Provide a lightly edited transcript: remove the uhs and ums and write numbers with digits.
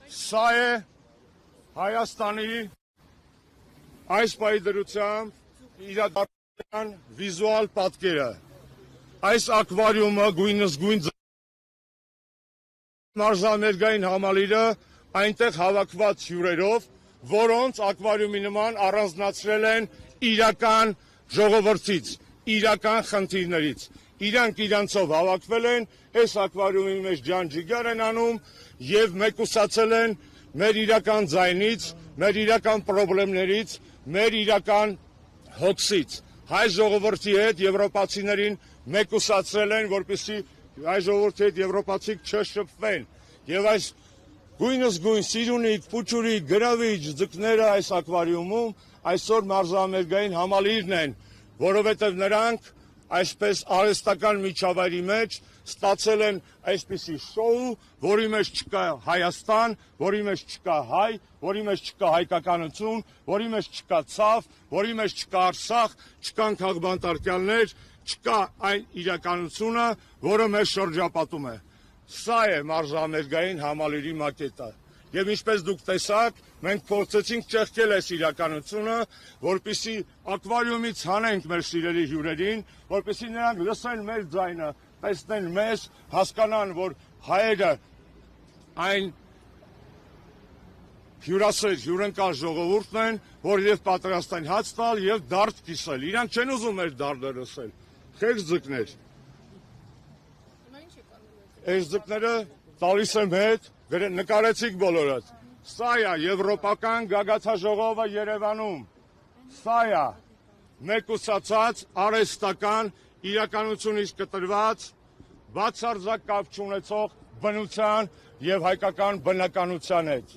Սա է Հայաստանի այս պայդրությամբ իրադարձության վիզուալ պատկերը։ Այս ակվարիումը գույնս գույն մարզամերգային համալիրը այնտեղ հավաքված հյուրերով, որոնց ակվարիումի նման առանձնացրել են իրական ժողովրդից, իրական խնդիրներից։ Իրանք իրանցով հավաքվել են, այս ակվարիումի մեջ ջան-ջիգար են անում եւ մեկուսացել են մեր իրական ձայնից, մեր իրական խնդիրներից, մեր իրական հոգսից։ Հայ ժողովրդի հետ եվրոպացիներին մեկուսացրել են, որպեսզի հայ ժողովրդի հետ եվրոպացիք չշփվեն։ Եվ այս գույնս գույն սիրունիկ, փուչուրիկ, գրավիչ ձկները այս ակվարիումում այսօր մարզամերգային համալիրն են, որովհետև նրանք այսպես արհեստական միջավայրի մեջ ստացել են այսպիսի շոու, որի մեջ չկա Հայաստան, որի մեջ չկա հայ, որի մեջ չկա հայկականություն, որի մեջ չկա ցավ, որի մեջ չկա Արցախ, չկան քաղբանտարկյալներ, չկա այն իրականությունը, որը մեզ շրջապատում է։ Սա է մարզամերգային համալիրի մակետը։ Եվ ինչպես դուք տեսաք, մենք փորձեցինք ճեղքել այս իրականությունը, որպեսզի ակվարիումից հանենք մեր սիրելի հյուրերին, որպեսզի նրանք լսեն մեր ձայնը, տեսնեն մեզ, հասկանան, որ հայերը այն հյուրասեր, հյուրընկալ ժողովուրդն են, որ եւ պատրաստ են հաց տալ եւ դարդ կիսել։ Իրանք չեն ուզում մեր դարդը լսել։ Խեղճ ձկներ։ Այս ձկները տալիս եմ հետ, նկարեցիք բոլորդ։ Սա է եվրոպական գագաթաժողովը Երևանում։ Սա է մեկուսացած արհեստական իրականությունից կտրված բացարձակ կապ չունեցող բնության եւ հայկական բնականության հետ։